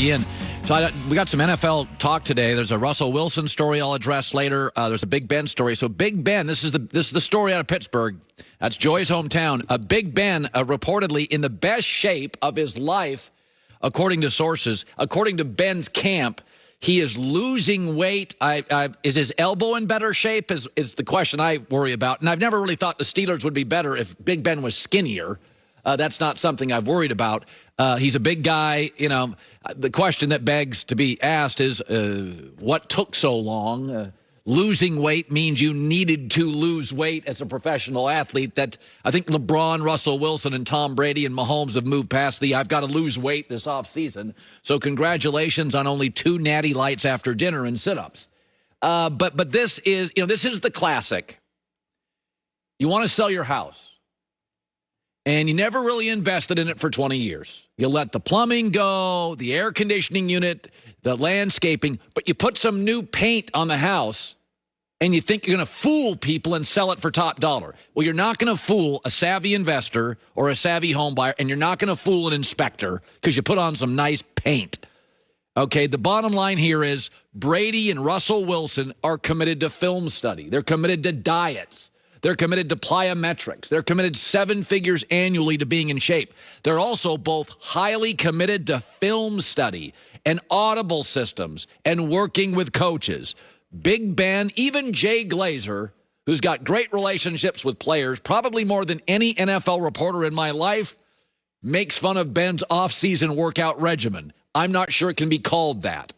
ESPN. So we got some NFL talk today. There's a Russell Wilson story I'll address later. There's a Big Ben story. So Big Ben, this is the story out of Pittsburgh. That's Joy's hometown. Big Ben reportedly in the best shape of his life, according to sources. According to Ben's camp, he is losing weight. Is his elbow in better shape is the question I worry about. And I've never really thought the Steelers would be better if Big Ben was skinnier. That's not something I've worried about. He's a big guy. You know, the question that begs to be asked is what took so long? Losing weight means you needed to lose weight as a professional athlete. That I think LeBron, Russell Wilson, and Tom Brady and Mahomes have moved past the I've got to lose weight this offseason. So congratulations on only 2 natty lights after dinner and sit-ups. But this is, this is the classic. You want to sell your house. And you never really invested in it for 20 years. You let the plumbing go, the air conditioning unit, the landscaping, but you put some new paint on the house and you think you're going to fool people and sell it for top dollar. Well, you're not going to fool a savvy investor or a savvy home buyer, and you're not going to fool an inspector because you put on some nice paint. Okay, the bottom line here is Brady and Russell Wilson are committed to film study. They're committed to diets. They're committed to plyometrics. They're committed 7 figures annually to being in shape. They're also both highly committed to film study and audible systems and working with coaches. Big Ben, even Jay Glazer, who's got great relationships with players, probably more than any NFL reporter in my life, makes fun of Ben's off-season workout regimen. I'm not sure it can be called that.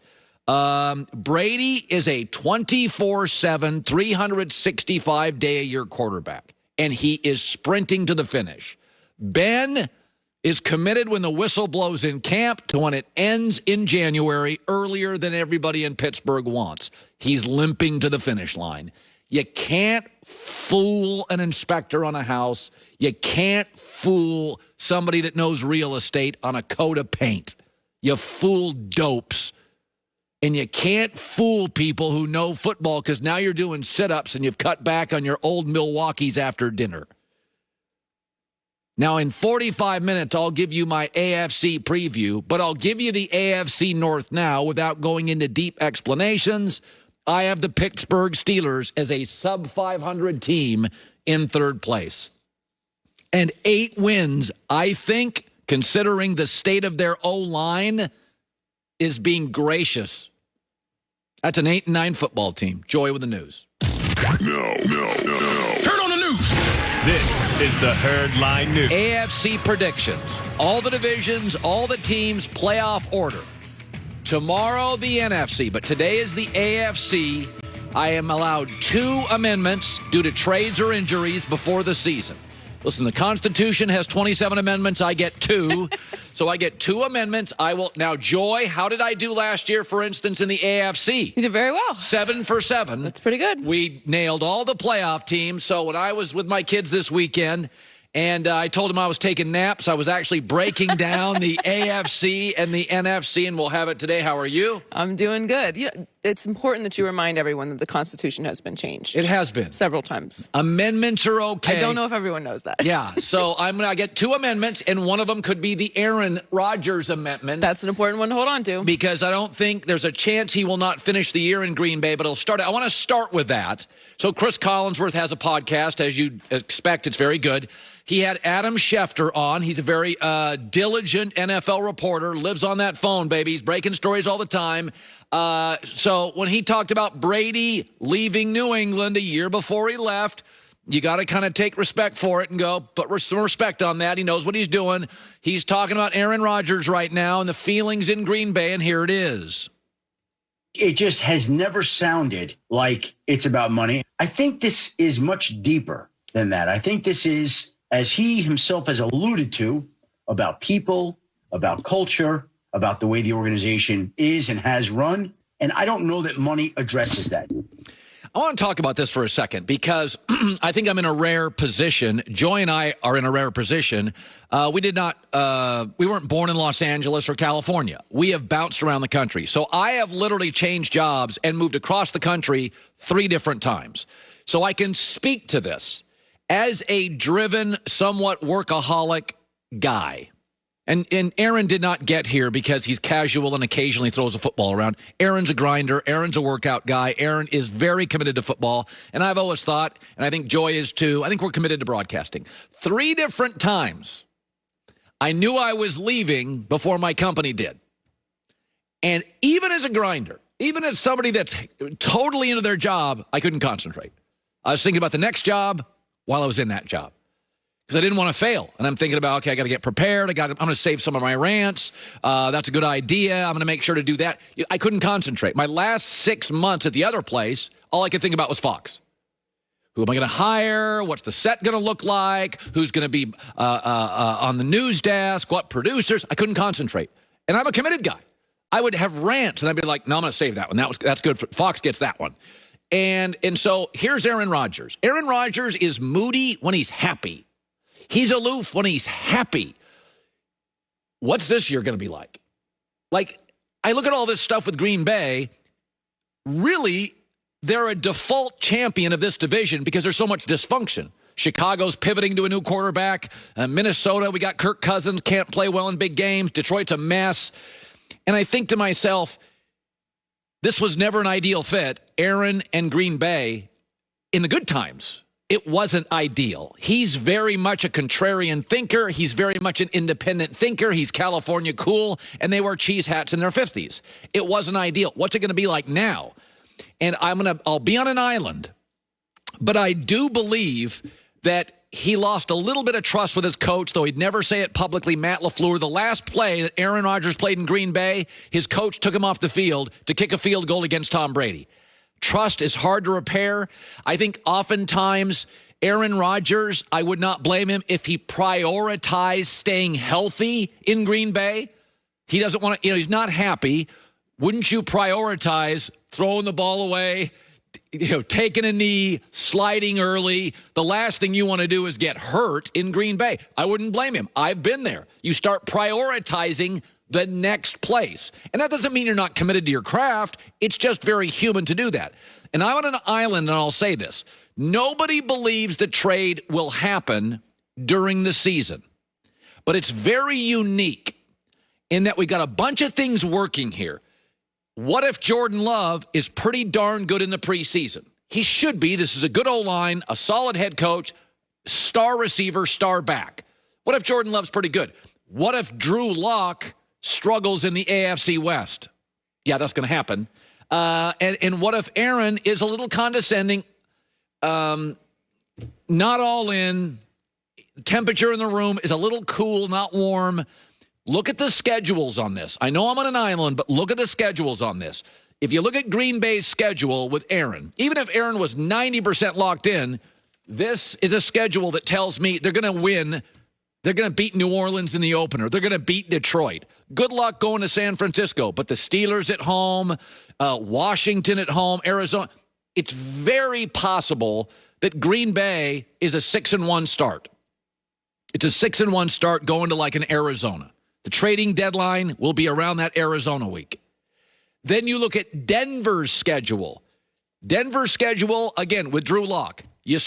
Brady is a 24/7, 365-day-a-year quarterback, and he is sprinting to the finish. Ben is committed when the whistle blows in camp to when it ends in January, earlier than everybody in Pittsburgh wants. He's limping to the finish line. You can't fool an inspector on a house. You can't fool somebody that knows real estate on a coat of paint. You fool dopes. And you can't fool people who know football because now you're doing sit-ups and you've cut back on your old Milwaukee's after dinner. Now, in 45 minutes, I'll give you my AFC preview, but I'll give you the AFC North now without going into deep explanations. I have the Pittsburgh Steelers as a sub-500 team in 3rd place. And 8 wins, I think, considering the state of their O-line, is being gracious. That's an 8-9 football team. Joy with the news. No. Turn on the news. This is the Herd Line News. AFC predictions. All the divisions, all the teams, playoff order. Tomorrow, the NFC, but today is the AFC. I am allowed 2 amendments due to trades or injuries before the season. Listen, the Constitution has 27 amendments. I get 2. So I get 2 amendments. I will. Now, Joy, how did I do last year, for instance, in the AFC? You did very well. 7 for 7. That's pretty good. We nailed all the playoff teams. So when I was with my kids this weekend, and I told them I was taking naps, I was actually breaking down the AFC and the NFC, and we'll have it today. How are you? I'm doing good. It's important that you remind everyone that the Constitution has been changed. It has been. Several times. Amendments are okay. I don't know if everyone knows that. Yeah, so I'm going to get 2 amendments, and one of them could be the Aaron Rodgers amendment. That's an important one to hold on to. Because I don't think there's a chance he will not finish the year in Green Bay, but he'll start. I want to start with that. So Chris Collinsworth has a podcast, as you'd expect. It's very good. He had Adam Schefter on. He's a very diligent NFL reporter, lives on that phone, baby. He's breaking stories all the time. So when he talked about Brady leaving New England a year before he left, you got to kind of take respect for it and go, put some respect on that. He knows what he's doing. He's talking about Aaron Rodgers right now and the feelings in Green Bay, and here it is. It just has never sounded like it's about money. I think this is much deeper than that. I think this is, as he himself has alluded to, about people, about culture, about the way the organization is and has run. And I don't know that money addresses that. I want to talk about this for a second because I think I'm in a rare position. Joy and I are in a rare position. We weren't born in Los Angeles or California. We have bounced around the country. So I have literally changed jobs and moved across the country 3 different times. So I can speak to this as a driven, somewhat workaholic guy. And Aaron did not get here because he's casual and occasionally throws a football around. Aaron's a grinder. Aaron's a workout guy. Aaron is very committed to football. And I've always thought, and I think Joy is too, I think we're committed to broadcasting. 3 different times I knew I was leaving before my company did. And even as a grinder, even as somebody that's totally into their job, I couldn't concentrate. I was thinking about the next job while I was in that job. Because I didn't want to fail. And I'm thinking about, okay, I got to get prepared. I'm going to save some of my rants. That's a good idea. I'm going to make sure to do that. I couldn't concentrate. My last 6 months at the other place, all I could think about was Fox. Who am I going to hire? What's the set going to look like? Who's going to be on the news desk? What producers? I couldn't concentrate. And I'm a committed guy. I would have rants, and I'd be like, no, I'm going to save that one. That's good. Fox gets that one. And so here's Aaron Rodgers. Aaron Rodgers is moody when he's happy. He's aloof when he's happy. What's this year going to be like? Like, I look at all this stuff with Green Bay. Really, they're a default champion of this division because there's so much dysfunction. Chicago's pivoting to a new quarterback. Minnesota, we got Kirk Cousins, can't play well in big games. Detroit's a mess. And I think to myself, this was never an ideal fit. Aaron and Green Bay in the good times. It wasn't ideal. He's very much a contrarian thinker. He's very much an independent thinker. He's California cool, and they wear cheese hats in their 50s. It wasn't ideal. What's it going to be like now? And I'll be on an island, but I do believe that he lost a little bit of trust with his coach, though he'd never say it publicly. Matt LaFleur, the last play that Aaron Rodgers played in Green Bay, his coach took him off the field to kick a field goal against Tom Brady. Trust is hard to repair. I think oftentimes Aaron Rodgers, I would not blame him if he prioritized staying healthy in Green Bay. He doesn't want to, he's not happy. Wouldn't you prioritize throwing the ball away, taking a knee, sliding early? The last thing you want to do is get hurt in Green Bay. I wouldn't blame him. I've been there. You start prioritizing the next place. And that doesn't mean you're not committed to your craft. It's just very human to do that. And I'm on an island, and I'll say this. Nobody believes the trade will happen during the season. But it's very unique in that we got a bunch of things working here. What if Jordan Love is pretty darn good in the preseason? He should be. This is a good O-line, a solid head coach, star receiver, star back. What if Jordan Love's pretty good? What if Drew Lock struggles in the AFC West? Yeah, that's going to happen. And what if Aaron is a little condescending, not all in, temperature in the room is a little cool, not warm? Look at the schedules on this. I know I'm on an island, but look at the schedules on this. If you look at Green Bay's schedule with Aaron, even if Aaron was 90% locked in, this is a schedule that tells me they're going to win. They're going to beat New Orleans in the opener. They're going to beat Detroit. Good luck going to San Francisco. But the Steelers at home, Washington at home, Arizona. It's very possible that Green Bay is a 6-1 start. It's a 6-1 start going to like an Arizona. The trading deadline will be around that Arizona week. Then you look at Denver's schedule. Denver's schedule, again, with Drew Lock. You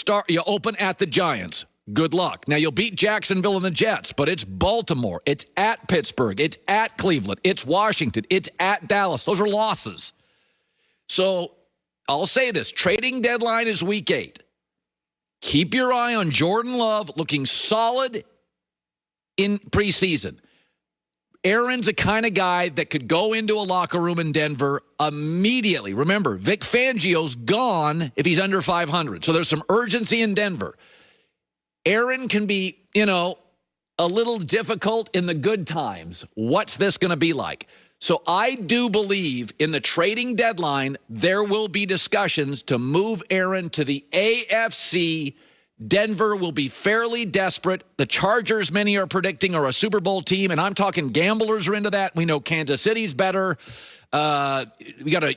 open at the Giants. Good luck. Now, you'll beat Jacksonville and the Jets, but it's Baltimore. It's at Pittsburgh. It's at Cleveland. It's Washington. It's at Dallas. Those are losses. So I'll say this. Trading deadline is week 8. Keep your eye on Jordan Love looking solid in preseason. Aaron's a kind of guy that could go into a locker room in Denver immediately. Remember, Vic Fangio's gone if he's under 500. So there's some urgency in Denver. Aaron can be, a little difficult in the good times. What's this going to be like? So I do believe in the trading deadline, there will be discussions to move Aaron to the AFC. Denver will be fairly desperate. The Chargers, many are predicting, are a Super Bowl team, and I'm talking gamblers are into that. We know Kansas City's better. You got a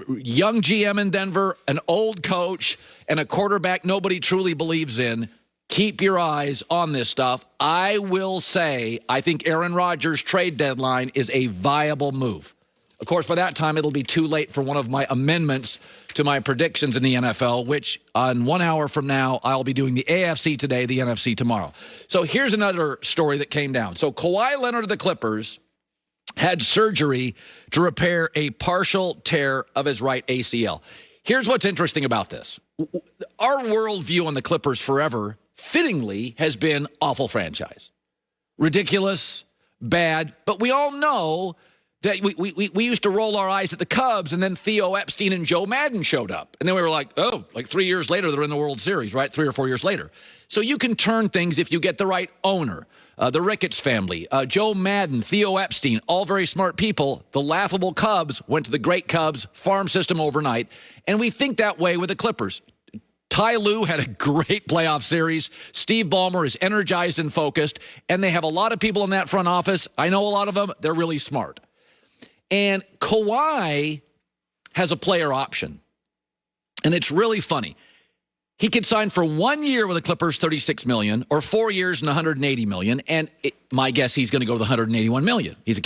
young GM in Denver, an old coach, and a quarterback nobody truly believes in. Keep your eyes on this stuff. I will say I think Aaron Rodgers' trade deadline is a viable move. Of course, by that time, it'll be too late for one of my amendments to my predictions in the NFL, which on 1 hour from now, I'll be doing the AFC today, the NFC tomorrow. So here's another story that came down. So Kawhi Leonard of the Clippers had surgery to repair a partial tear of his right ACL. Here's what's interesting about this. Our worldview on the Clippers forever, fittingly, has been awful franchise. Ridiculous, bad, but we all know that we used to roll our eyes at the Cubs, and then Theo Epstein and Joe Madden showed up. And then we were like, oh, like 3 years later, they're in the World Series, right? 3 or 4 years later. So you can turn things if you get the right owner. The Ricketts family, Joe Madden, Theo Epstein, all very smart people. The laughable Cubs went to the great Cubs farm system overnight. And we think that way with the Clippers. Ty Lue had a great playoff series. Steve Ballmer is energized and focused. And they have a lot of people in that front office. I know a lot of them. They're really smart. And Kawhi has a player option. And it's really funny. He could sign for 1 year with the Clippers, $36 million, or 4 years and $180 million. And my guess, he's going to go to the $181 million. He's a